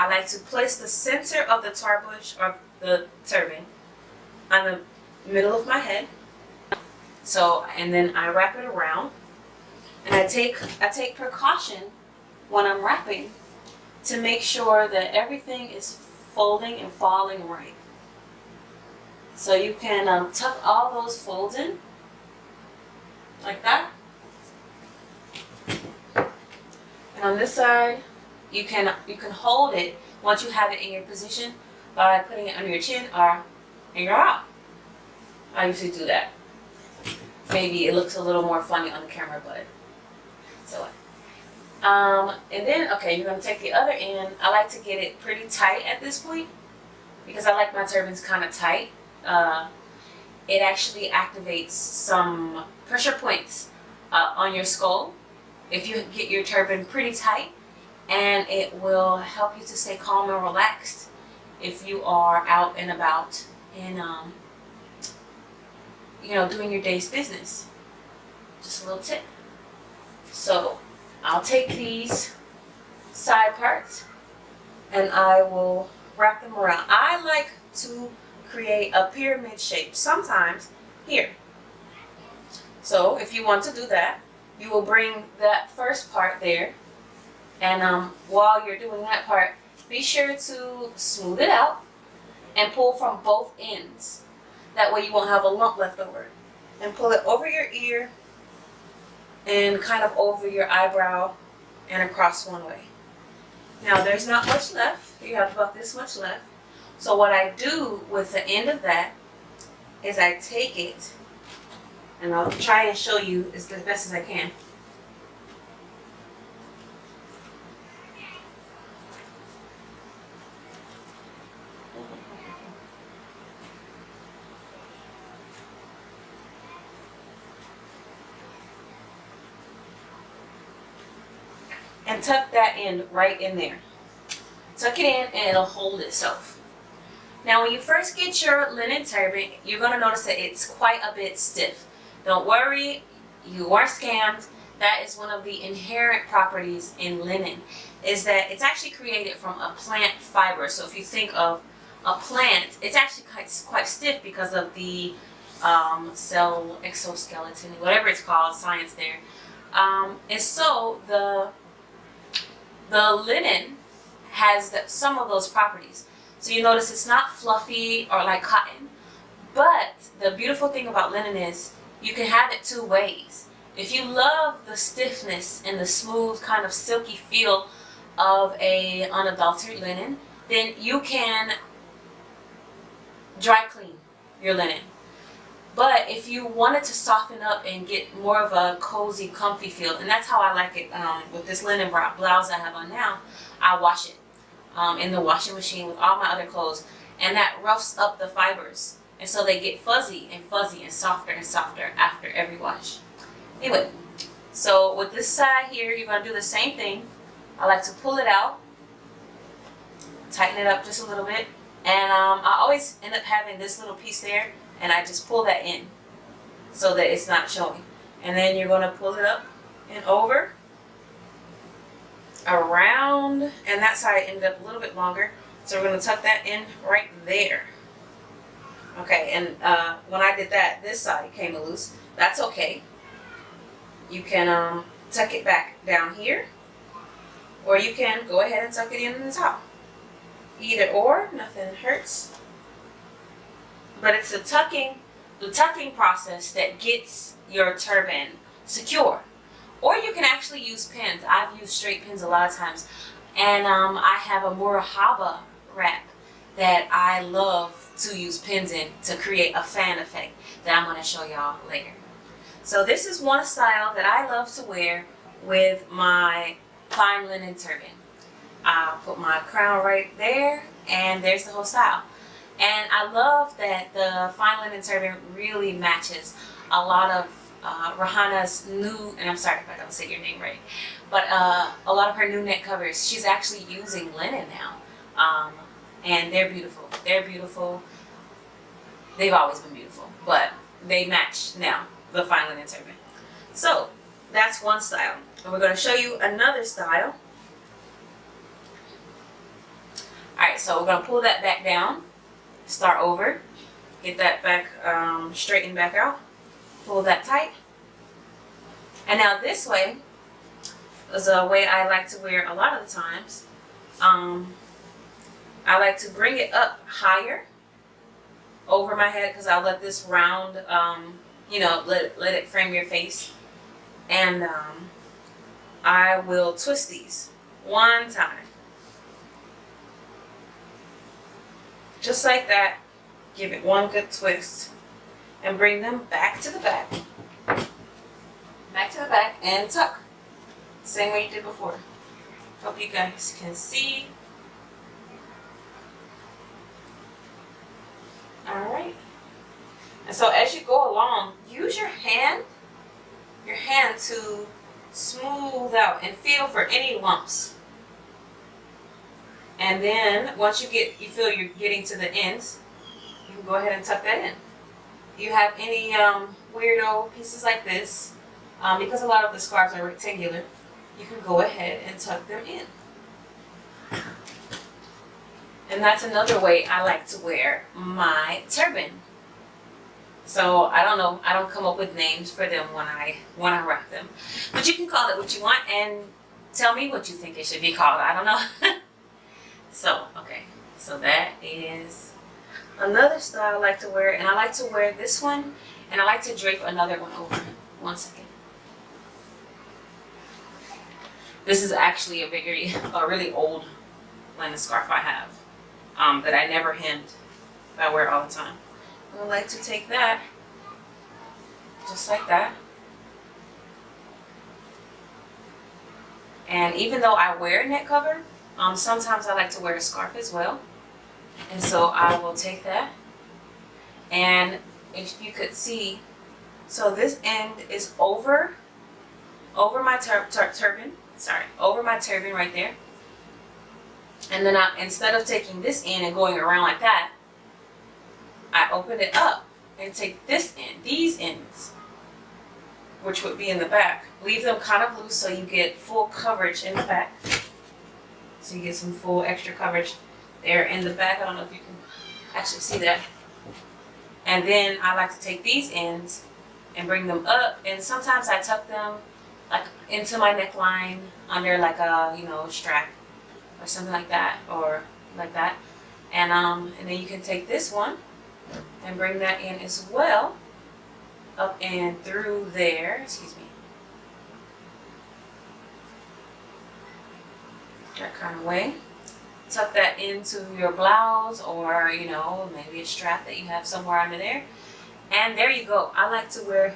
like to place the center of the tarbush or the turban on the middle of my head. So, and then I wrap it around, and I take precaution when I'm wrapping to make sure that everything is folding and falling right. So you can tuck all those folds in like that. And on this side, you can hold it once you have it in your position by putting it under your chin or in your eye. I usually do that. Maybe it looks a little more funny on the camera, but so what? And then, okay, you're going to take the other end. I like to get it pretty tight at this point because I like my turbans kind of tight. It actually activates some pressure points on your skull if you get your turban pretty tight, and it will help you to stay calm and relaxed if you are out and about and doing your day's business. Just a little tip. So I'll take these side parts and I will wrap them around. I like to create a pyramid shape sometimes here. So if you want to do that, you will bring that first part there, and while you're doing that part, be sure to smooth it out and pull from both ends. That way you won't have a lump left over. And pull it over your ear and kind of over your eyebrow and across one way. Now there's not much left. You have about this much left. So what I do with the end of that is I take it, and I'll try and show you as best as I can. And tuck that end right in there. Tuck it in and it'll hold itself. Now when you first get your linen turban, you're going to notice that it's quite a bit stiff. Don't worry, you are scammed. That is one of the inherent properties in linen, is that it's actually created from a plant fiber. So if you think of a plant, it's actually quite stiff because of the cell exoskeleton, whatever it's called, science there. And so the linen has some of those properties. So you notice it's not fluffy or like cotton. But the beautiful thing about linen is you can have it two ways. If you love the stiffness and the smooth kind of silky feel of a unadulterated linen, then you can dry clean your linen. But if you wanted to soften up and get more of a cozy, comfy feel, and that's how I like it with this linen blouse I have on now, I wash it in the washing machine with all my other clothes, and that roughs up the fibers, and so they get fuzzy and softer after every wash. Anyway, so with this side here, you're going to do the same thing. I like to pull it out, tighten it up just a little bit, and I always end up having this little piece there, and I just pull that in so that it's not showing. And then you're going to pull it up and over, around, and that side ended up a little bit longer, so we're going to tuck that in right there. Okay, and when I did that, this side came loose. That's okay. You can tuck it back down here, or you can go ahead and tuck it in the top. Either or, nothing hurts. But it's the tucking process that gets your turban secure. Or you can actually use pins. I've used straight pins a lot of times. And I have a Murahaba wrap that I love to use pins in to create a fan effect that I'm going to show y'all later. So this is one style that I love to wear with my fine linen turban. I'll put my crown right there, and there's the whole style. And I love that the fine linen turban really matches a lot of Rahana's new, and I'm sorry if I don't say your name right, but a lot of her new neck covers, she's actually using linen now. And they're beautiful. They're beautiful. They've always been beautiful, but they match now, the fine linen turban. So that's one style. And we're going to show you another style. Alright, so we're going to pull that back down, start over, get that back straightened back out, pull that tight. And now this way is a way I like to wear a lot of the times. I like to bring it up higher over my head because I'll let this round, let it frame your face. And I will twist these one time. Just like that. Give it one good twist and bring them back to the back. Back to the back and tuck. Same way you did before. Hope you guys can see. Alright. And so as you go along, use your hand to smooth out and feel for any lumps. And then once you feel you're getting to the ends, you can go ahead and tuck that in. If you have any weirdo pieces like this, because a lot of the scarves are rectangular, you can go ahead and tuck them in. And that's another way I like to wear my turban. So I don't know, I don't come up with names for them when I wrap them. But you can call it what you want and tell me what you think it should be called. I don't know. So, okay. So that is another style I like to wear. And I like to wear this one and I like to drape another one over. One second. This is actually a really old linen scarf I have that I never hemmed. I wear all the time. I like to take that just like that. And even though I wear a neck cover, sometimes I like to wear a scarf as well. And so I will take that. And if you could see, so this end is over my turban. Sorry, over my turban right there. And then instead of taking this end and going around like that, I open it up and take this end, these ends, which would be in the back. Leave them kind of loose so you get full coverage in the back. So you get some full extra coverage there in the back. I don't know if you can actually see that. And then I like to take these ends and bring them up. And sometimes I tuck them like into my neckline under like a strap or something like that, or like that. And then you can take this one and bring that in as well, up and through there. Excuse me. That kind of way. Tuck that into your blouse, or maybe a strap that you have somewhere under there. And there you go. I like to wear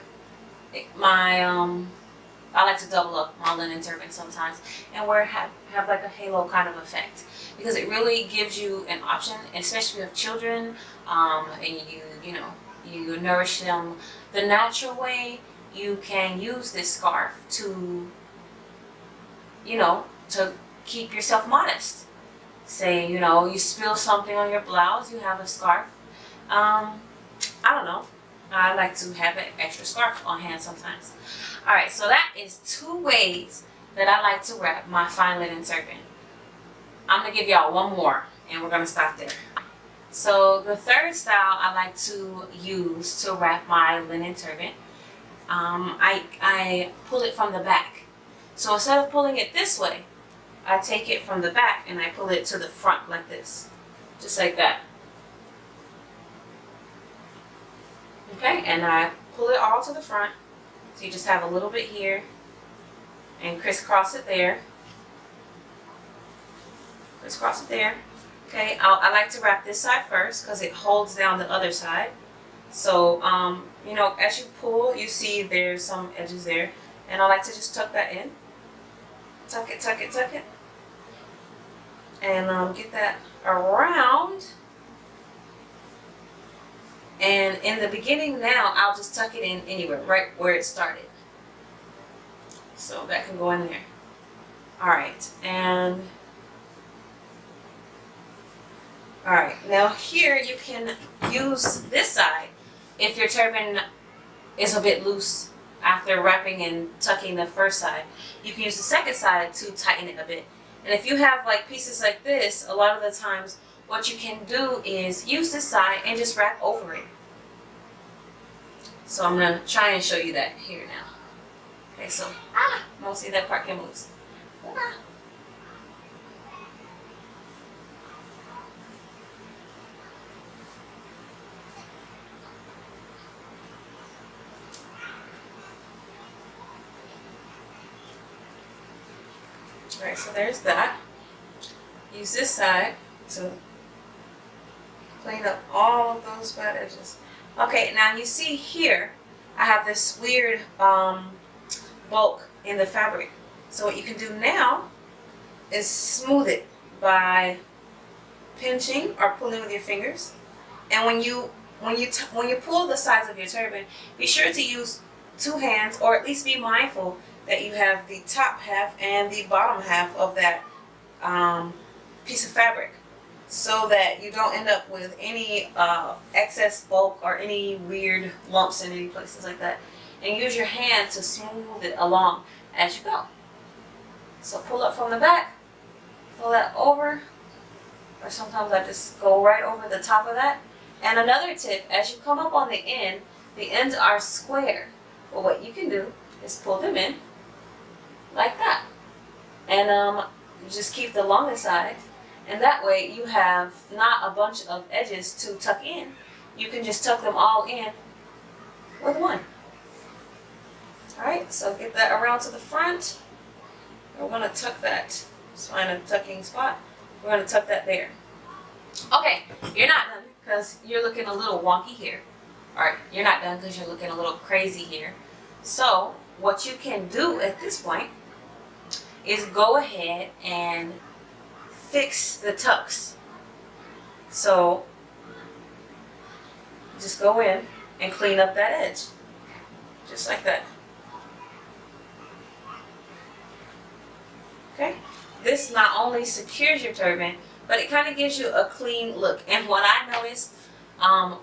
I like to double up my linen turban sometimes and have like a halo kind of effect, because it really gives you an option, especially if you have children, and you nourish them the natural way. You can use this scarf to keep yourself modest. Say you spill something on your blouse, you have a scarf. I don't know. I like to have an extra scarf on hand sometimes. Alright, so that is 2 ways that I like to wrap my fine linen turban. I'm going to give y'all one more and we're going to stop there. So the third style I like to use to wrap my linen turban, I pull it from the back. So instead of pulling it this way, I take it from the back and I pull it to the front like this. Just like that. Okay, and I pull it all to the front. So you just have a little bit here and crisscross it there. Crisscross it there. Okay, I like to wrap this side first because it holds down the other side. So, as you pull, you see there's some edges there. And I like to just tuck that in. Tuck it, tuck it, tuck it. And get that around. And in the beginning now, I'll just tuck it in anywhere, right where it started. So that can go in there. Alright, alright, now here you can use this side if your turban is a bit loose after wrapping and tucking the first side. You can use the second side to tighten it a bit. And if you have like pieces like this, a lot of the times what you can do is use this side and just wrap over it. So I'm going to try and show you that here now. Okay, so, mostly that part came loose. Alright, so there's that. Use this side to clean up all of those bad edges. Okay, now you see here, I have this weird bulk in the fabric. So what you can do now is smooth it by pinching or pulling with your fingers. And when you pull the sides of your turban, be sure to use two hands, or at least be mindful that you have the top half and the bottom half of that piece of fabric, so that you don't end up with any excess bulk or any weird lumps in any places like that. And use your hand to smooth it along as you go. So pull up from the back, pull that over, or sometimes I just go right over the top of that. And another tip, as you come up on the ends are square. But what you can do is pull them in like that. And just keep the longest side. And that way you have not a bunch of edges to tuck in. You can just tuck them all in with one. Alright, so get that around to the front. We're going to tuck that. Just find a tucking spot. We're going to tuck that there. Okay, you're not done because you're looking a little wonky here. Alright, you're not done because you're looking a little crazy here. So, what you can do at this point is go ahead and fix the tucks. So, just go in and clean up that edge. Just like that. Okay? This not only secures your turban, but it kind of gives you a clean look. And what I noticed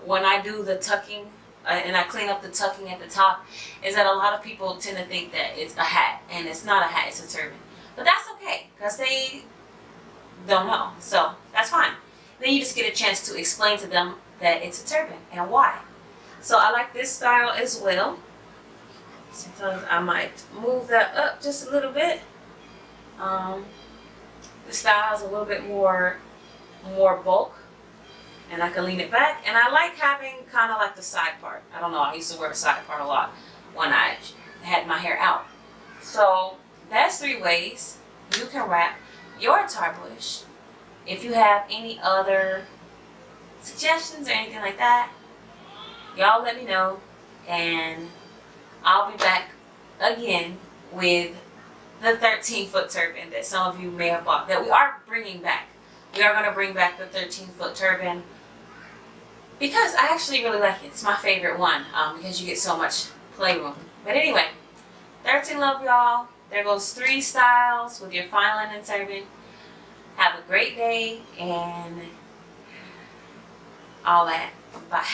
when I do the tucking and I clean up the tucking at the top is that a lot of people tend to think that it's a hat, and it's not a hat, it's a turban. But that's okay, because they don't know. So that's fine. Then you just get a chance to explain to them that it's a turban and why. So I like this style as well. Sometimes I might move that up just a little bit. The style is a little bit more bulk, and I can lean it back. And I like having kind of like the side part. I don't know, I used to wear a side part a lot when I had my hair out. So that's 3 ways you can wrap your tarbush. If you have any other suggestions or anything like that, y'all let me know, and I'll be back again with the 13-foot turban that some of you may have bought, that we are bringing back. We are going to bring back the 13-foot turban because I actually really like it. It's my favorite one because you get so much playroom. But anyway, 13 love, y'all. There goes 3 styles with your fine linen turban. Have a great day and all that. Bye.